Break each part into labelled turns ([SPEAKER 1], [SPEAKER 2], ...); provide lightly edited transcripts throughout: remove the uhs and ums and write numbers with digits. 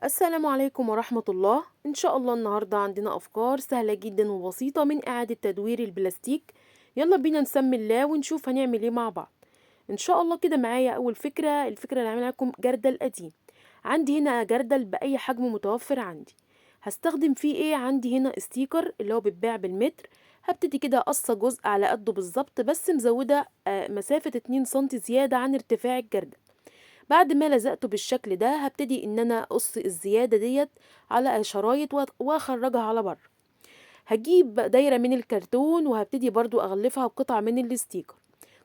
[SPEAKER 1] السلام عليكم ورحمة الله. إن شاء الله النهاردة عندنا أفكار سهلة جدا وبسيطة من إعادة تدوير البلاستيك. يلا بينا نسمي الله ونشوف هنعمل إيه مع بعض. إن شاء الله كده معايا أول الفكرة اللي هعملها لكم جردل قديم. عندي هنا جردل بأي حجم متوفر عندي. هستخدم فيه إيه؟ عندي هنا ستيكر اللي هو بيتباع بالمتر. هبتدي كده أقصى جزء على قده بالظبط، بس مزودة مسافة 2 سنتي زيادة عن ارتفاع الجردل. بعد ما لزقته بالشكل ده هبتدي ان انا اقص الزيادة ديت على شرايط واخرجها على بره. هجيب دايرة من الكرتون وهبتدي برضو اغلفها بقطعة من الستيكر.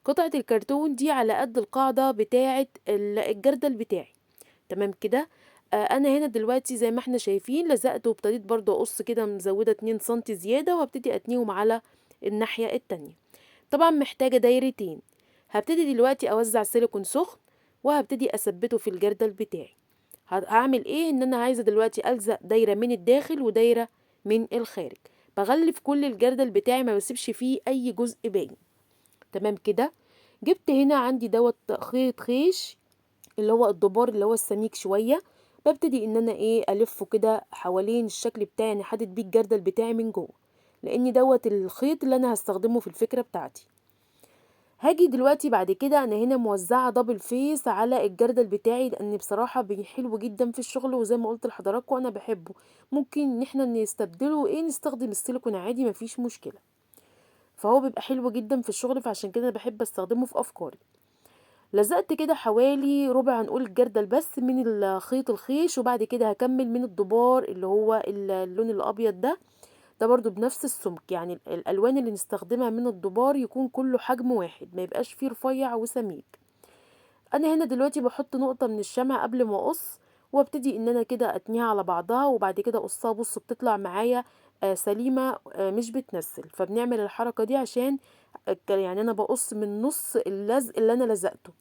[SPEAKER 1] قطعة الكرتون دي على قد القاعدة بتاعة الجردل بتاعي. تمام كده. انا هنا دلوقتي زي ما احنا شايفين لزقته وابتديت برضو اقص كده مزودة 2 سنتي زيادة، وهبتدي اتنيهم على الناحية التانية. طبعا محتاجة دايرتين. هبتدي دلوقتي اوزع سيليكون سخن وهبتدي اثبته في الجردل بتاعي. هعمل ايه؟ ان انا عايزة دلوقتي الزق دايرة من الداخل ودايرة من الخارج. بغلف كل الجردل بتاعي، ما بسيبش فيه اي جزء باين. تمام كده. جبت هنا عندي دوت خيط خيش، اللي هو الدبار اللي هو السميك شوية. ببتدي ان انا الفه كده حوالين الشكل بتاعي، يعني حاطط بيه الجردل بتاعي من جوه، لان دوت الخيط اللي انا هستخدمه في الفكرة بتاعتي. هاجي دلوقتي بعد كده انا هنا موزعه دبل فيس على الجردل بتاعي، لان بصراحه حلو جدا في الشغل، وزي ما قلت لحضراتكم انا بحبه. ممكن ان احنا نستبدله نستخدم السيليكون عادي، مفيش مشكله. فهو بيبقى حلو جدا في الشغل، فعشان كده أنا بحب استخدمه في افكاري. لزقت كده حوالي ربع نقول الجردل بس من الخيط الخيش، وبعد كده هكمل من الدبار اللي هو اللون الابيض ده. ده برضو بنفس السمك، يعني الالوان اللي نستخدمها من الدبار يكون كله حجم واحد، ما يبقاش فيه رفيع وسميك. انا هنا دلوقتي بحط نقطة من الشمع قبل ما اقص، وابتدي ان انا كده اتنيها على بعضها، وبعد كده اقصها. بص بتطلع معايا سليمة، مش بتنسل. فبنعمل الحركة دي عشان يعني انا بقص من نص اللزق اللي انا لزقته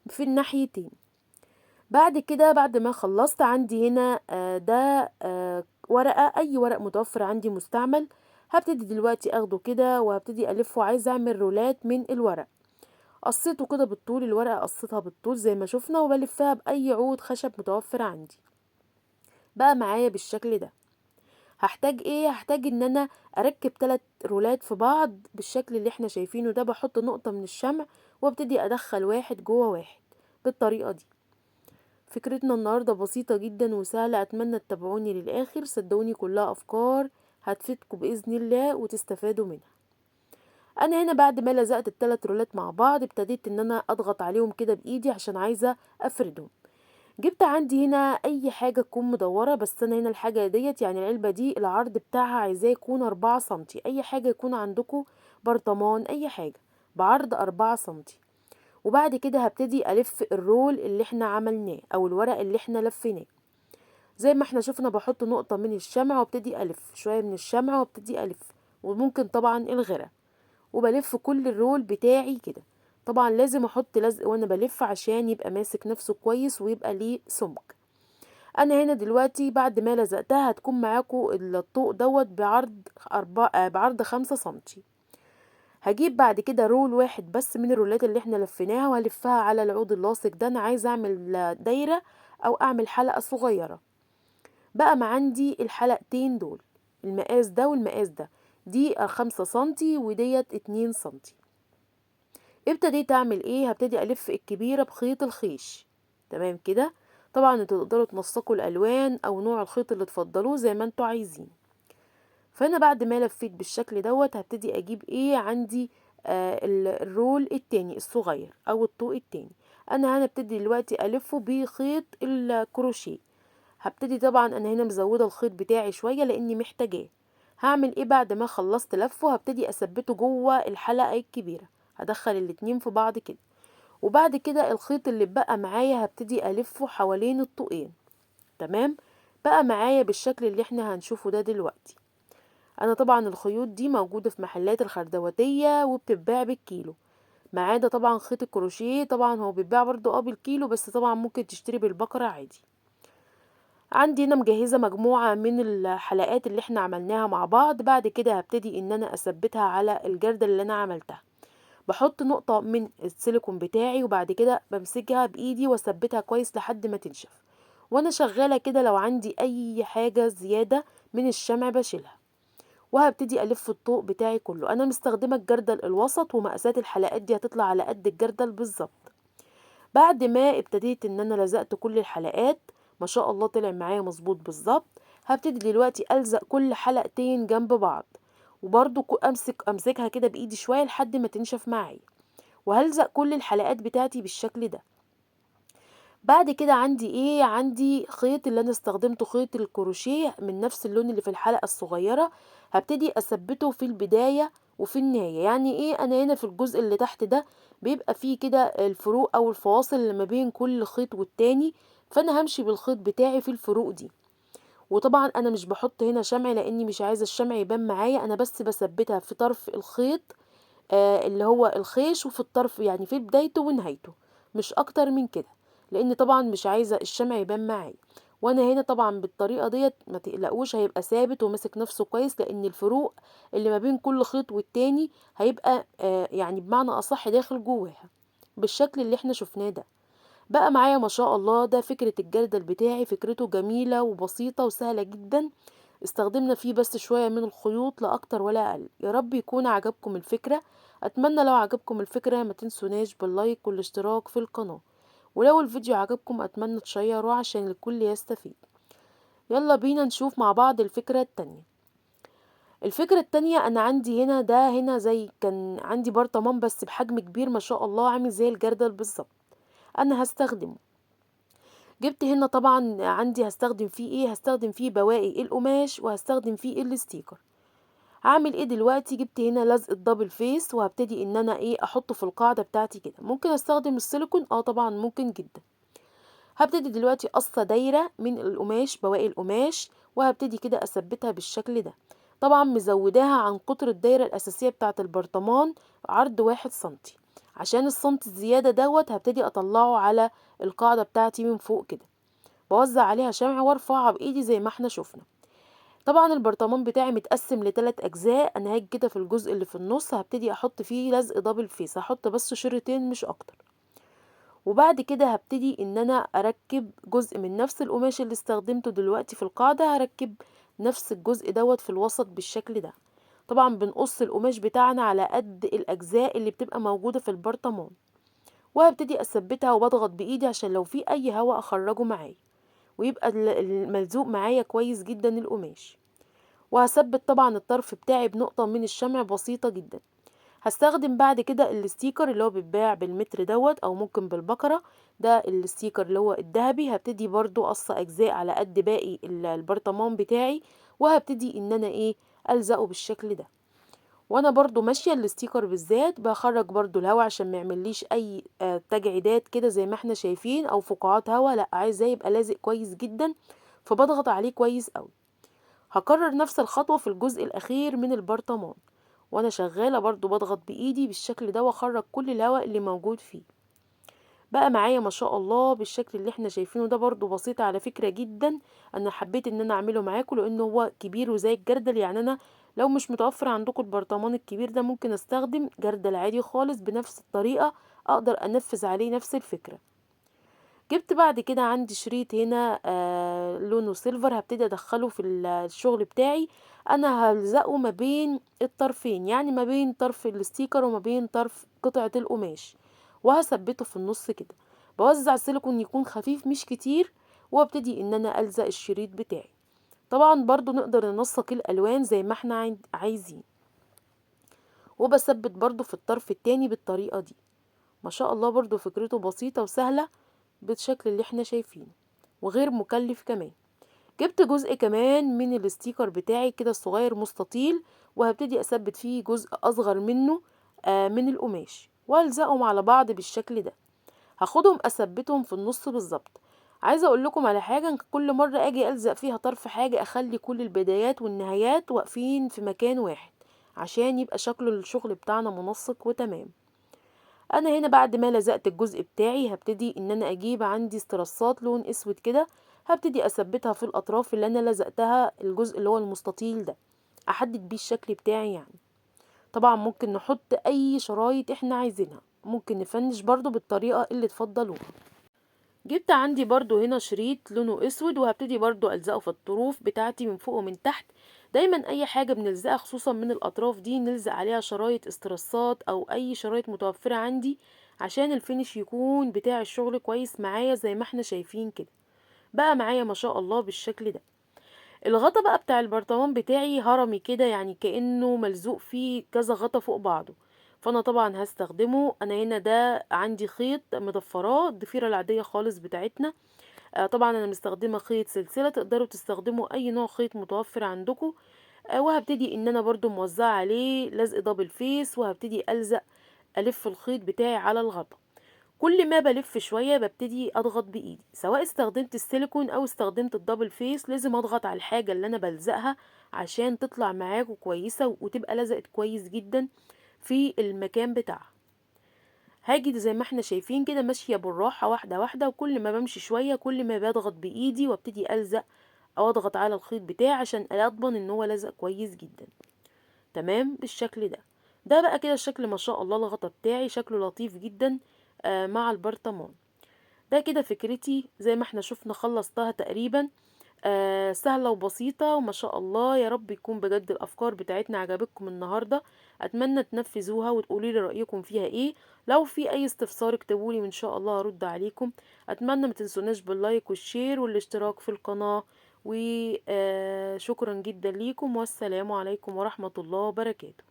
[SPEAKER 1] في الناحيتين. بعد كده بعد ما خلصت عندي هنا ده ورقة، اي ورق متوفر عندي مستعمل. هبتدي دلوقتي اخده كده وهبتدي الفه، عايزه اعمل رولات من الورق. قصيته كده بالطول، الورقة قصيتها بالطول زي ما شفنا، وبلفها بأي عود خشب متوفر عندي. بقى معايا بالشكل ده. هحتاج هحتاج ان انا اركب 3 رولات في بعض بالشكل اللي احنا شايفينه ده. بحط نقطة من الشمع وابتدي ادخل واحد جوه واحد بالطريقة دي. فكرتنا النهاردة بسيطة جدا وسهلة، اتمنى تتابعوني للاخر، صدقوني كلها افكار هتفيدكم باذن الله وتستفادوا منها. انا هنا بعد ما لزقت ال3 رولات مع بعض ابتديت ان انا اضغط عليهم كده بايدي عشان عايزة افردهم. جبت عندي هنا اي حاجة تكون مدورة، بس انا هنا الحاجة ديت يعني العلبة دي العرض بتاعها عايزاه يكون 4 سنتي. اي حاجة يكون عندكم، برطمان اي حاجة بعرض 4 سنتي. وبعد كده هبتدي الف الرول اللي احنا عملناه او الورق اللي احنا لفيناه. زي ما احنا شفنا بحط نقطة من الشمع وابتدي الف شوية من الشمع وابتدي الف، وممكن طبعا الغيرة، وبلف كل الرول بتاعي كده. طبعا لازم احط لزق وانا بلف عشان يبقى ماسك نفسه كويس ويبقى ليه سمك. انا هنا دلوقتي بعد ما لزقتها هتكون معاكم الطوق دوت بعرض 5 سنتي. هجيب بعد كده رول واحد بس من الرولات اللي احنا لفيناها وهلفها على العود اللاصق ده. انا عايزه اعمل دايره او اعمل حلقه صغيره. بقى ما عندي الحلقتين دول، المقاس ده والمقاس ده، دي 5 سنتي وديت 2 سنتي. ابتديت اعمل هبتدي الف الكبيره بخيط الخيش. تمام كده. طبعا انتوا تقدروا تنسقوا الالوان او نوع الخيط اللي تفضلوه زي ما انتوا عايزين. فانا بعد ما لفيت بالشكل دوت هبتدي اجيب عندي الرول التاني الصغير او الطوق التاني. انا هنبتدي دلوقتي الفه بخيط الكروشيه. هبتدي طبعا انا هنا مزوده الخيط بتاعي شويه لاني محتاجاه. هعمل بعد ما خلصت لفه؟ هبتدي اثبته جوه الحلقه الكبيره. هدخل الاتنين في بعض كده، وبعد كده الخيط اللي بقى معايا هبتدي الفه حوالين الطوقين. تمام. بقى معايا بالشكل اللي احنا هنشوفه ده دلوقتي. انا طبعا الخيوط دي موجودة في محلات الخردواتية وبتتباع بالكيلو، ما عدا طبعا خيط الكروشيه. طبعا هو بيتباع برضو بالكيلو، بس طبعا ممكن تشتري بالبكرة عادي. عندي هنا مجهزة مجموعة من الحلقات اللي احنا عملناها مع بعض. بعد كده هبتدي ان انا اثبتها على الجردل اللي انا عملتها. بحط نقطة من السيليكون بتاعي، وبعد كده بمسكها بايدي واثبتها كويس لحد ما تنشف. وانا شغالة كده لو عندي اي حاجة زيادة من الشمع بشيلها. وهبتدي الف الطوق بتاعي كله. انا مستخدمة الجردل الوسط، ومقاسات الحلقات دي هتطلع على قد الجردل بالظبط. بعد ما ابتديت ان انا لزقت كل الحلقات، ما شاء الله طلع معايا مظبوط بالظبط. هبتدي دلوقتي الزق كل حلقتين جنب بعض، وبرضو امسكها كده بايدي شوية لحد ما تنشف معايا. وهلزق كل الحلقات بتاعتي بالشكل ده. بعد كده عندي ايه؟ عندي خيط اللي انا استخدمته، خيط الكروشيه من نفس اللون اللي في الحلقة الصغيرة. هبتدي اثبته في البداية وفي النهاية. يعني ايه؟ انا هنا في الجزء اللي تحت ده بيبقى فيه كده الفروق او الفواصل اللي ما بين كل خيط والتاني، فانا همشي بالخيط بتاعي في الفروق دي. وطبعا انا مش بحط هنا شمع لاني مش عايزة الشمع يبان معايا، انا بس بثبتها في طرف الخيط اللي هو الخيش، وفي الطرف يعني في بدايته ونهايته، مش اكتر من كده، لان طبعا مش عايزة الشمع يبان معايا. وانا هنا طبعا بالطريقة ديت ما تقلقوش هيبقى ثابت وماسك نفسه كويس، لان الفروق اللي ما بين كل خيط والتاني هيبقى يعني بمعنى اصح داخل جواها بالشكل اللي احنا شفناه ده. بقى معايا ما شاء الله. ده فكرة الجردل بتاعي، فكرته جميلة وبسيطة وسهلة جدا. استخدمنا فيه بس شوية من الخيوط لا اكتر ولا اقل. يا رب يكون عجبكم الفكرة. اتمنى لو عجبكم الفكرة ما تنسوناش باللايك والاشتراك في القناة. ولو الفيديو عجبكم اتمنى تشيروه عشان الكل يستفيد. يلا بينا نشوف مع بعض الفكرة التانية. الفكرة التانية انا عندي هنا ده، هنا زي كان عندي برطمان بس بحجم كبير ما شاء الله، عامل زي الجردل بالظبط. انا هستخدمه. جبت هنا طبعا عندي هستخدم فيه ايه؟ هستخدم فيه بواقي القماش، وهستخدم فيه الستيكر. هعمل ايه دلوقتي؟ جبت هنا لزق الدبل فيس، وهبتدي ان انا ايه احطه في القاعدة بتاعتي كده. ممكن استخدم السيليكون، طبعا ممكن جدا. هبتدي دلوقتي قصة دايرة من القماش، بواقي القماش، وهبتدي كده اثبتها بالشكل ده. طبعا مزوداها عن قطر الدايرة الاساسية بتاعة البرطمان عرض 1 سنتي، عشان السنتي الزيادة دوت هبتدي اطلعه على القاعدة بتاعتي من فوق كده. بوزع عليها شمع وارفعها بايدي زي ما احنا شفنا. طبعا البرطمان بتاعي متقسم ل3 اجزاء. انا هاجي كده في الجزء اللي في النص هبتدي احط فيه لزق دبل فيس، هحط بس شريطين مش اكتر. وبعد كده هبتدي ان انا اركب جزء من نفس القماش اللي استخدمته دلوقتي في القاعدة، هركب نفس الجزء دوت في الوسط بالشكل ده. طبعا بنقص القماش بتاعنا على قد الاجزاء اللي بتبقى موجودة في البرطمان. وهبتدي اثبتها وبضغط بايدي عشان لو في اي هواء اخرجه معايا، ويبقى الملزوق معايا كويس جدا القماش. وهثبت طبعا الطرف بتاعي بنقطة من الشمع بسيطة جدا. هستخدم بعد كده الستيكر اللي هو بيتباع بالمتر دوت او ممكن بالبكرة. ده الستيكر اللي هو الذهبي. هبتدي برضو قص اجزاء على قد باقي البرطمان بتاعي، وهبتدي ان انا ايه الزقه بالشكل ده. وانا برضو ماشية الستيكر بالذات بخرج برضو الهواء عشان ما يعمليش اي تجعيدات كده زي ما احنا شايفين او فقاعات هواء، لا عايزاه يبقى لازق كويس جدا، فبضغط عليه كويس قوي. هكرر نفس الخطوة في الجزء الأخير من البرطمان، وأنا شغالة برضو بضغط بإيدي بالشكل ده وأخرج كل الهواء اللي موجود فيه. بقى معايا ما شاء الله بالشكل اللي احنا شايفينه ده. برضو بسيط على فكرة جدا. أنا حبيت إن أنا أعمله معاكم لأنه هو كبير وزي الجردل. يعني أنا لو مش متوفر عندكم البرطمان الكبير ده ممكن أستخدم جردل عادي خالص بنفس الطريقة، أقدر أنفذ عليه نفس الفكرة. جبت بعد كده عندي شريط هنا لونه سيلفر، هبتدي ادخله في الشغل بتاعي. انا هلزقه ما بين الطرفين، يعني ما بين طرف الستيكر وما بين طرف قطعة القماش، وهثبته في النص كده. بوزع السيليكون يكون خفيف مش كتير، وابتدي ان انا الزق الشريط بتاعي. طبعا برضو نقدر ننسق الالوان زي ما احنا عايزين. وبثبت برضو في الطرف التاني بالطريقة دي. ما شاء الله برضو فكرته بسيطة وسهلة بالشكل اللي احنا شايفينه، وغير مكلف كمان. جبت جزء كمان من الستيكر بتاعي كده الصغير مستطيل، وهبتدي اثبت فيه جزء اصغر منه من القماش، والزقهم على بعض بالشكل ده. هاخدهم اثبتهم في النص بالظبط. عايزه اقول لكم على حاجه، كل مره اجي الزق فيها طرف حاجه اخلي كل البدايات والنهايات واقفين في مكان واحد، عشان يبقى شكل الشغل بتاعنا منسق وتمام. انا هنا بعد ما لزقت الجزء بتاعي هبتدي ان انا اجيب عندي استرسات لون اسود كده، هبتدي اثبتها في الاطراف اللي انا لزقتها، الجزء اللي هو المستطيل ده احدد بيه الشكل بتاعي يعني. طبعا ممكن نحط اي شرايط احنا عايزينها، ممكن نفنش برضو بالطريقة اللي تفضلوها. جبت عندي برضو هنا شريط لونه اسود، وهبتدي برضو الزقه في الطروف بتاعتي من فوق ومن تحت. دايما اي حاجة بنلزقها خصوصا من الاطراف دي نلزق عليها شرايط استرسات او اي شرايط متوفرة عندي، عشان الفينش يكون بتاع الشغل كويس معايا زي ما احنا شايفين كده. بقى معايا ما شاء الله بالشكل ده. الغطا بقى بتاع البرطمان بتاعي هرمي كده، يعني كأنه ملزوق فيه كذا غطا فوق بعضه. فانا طبعا هستخدمه. انا هنا ده عندي خيط مضفراه الضفيرة العادية خالص بتاعتنا. طبعا انا مستخدمة خيط سلسلة، تقدروا تستخدموا اي نوع خيط متوفر عندكم. وهبتدي ان انا برضو موزعة عليه لزق دبل فيس، وهبتدي الف الخيط بتاعي على الغطا. كل ما بلف شوية ببتدي اضغط بايدي، سواء استخدمت السيليكون او استخدمت الدبل فيس، لازم اضغط على الحاجة اللي انا بلزقها عشان تطلع معاكم كويسة وتبقى لزقت كويس جدا في المكان بتاعها. هاجي زي ما احنا شايفين كده ماشية بالراحة واحدة واحدة، وكل ما بمشي شوية كل ما بضغط بايدي وابتدي الزق او اضغط على الخيط بتاعي عشان اضمن ان هو لزق كويس جدا. تمام بالشكل ده. ده بقى كده الشكل ما شاء الله الغطا بتاعي شكله لطيف جدا مع البرطمان. ده كده فكرتي زي ما احنا شفنا خلصتها تقريبا. سهلة وبسيطة وما شاء الله. يا رب يكون بجد الأفكار بتاعتنا عجبتكم النهاردة. أتمنى تنفذوها وتقولي لي رأيكم فيها ايه. لو في أي استفسار اكتبولي وإن شاء الله هرد عليكم. أتمنى ما تنسوناش باللايك والشير والاشتراك في القناة. وشكرا جدا ليكم، والسلام عليكم ورحمة الله وبركاته.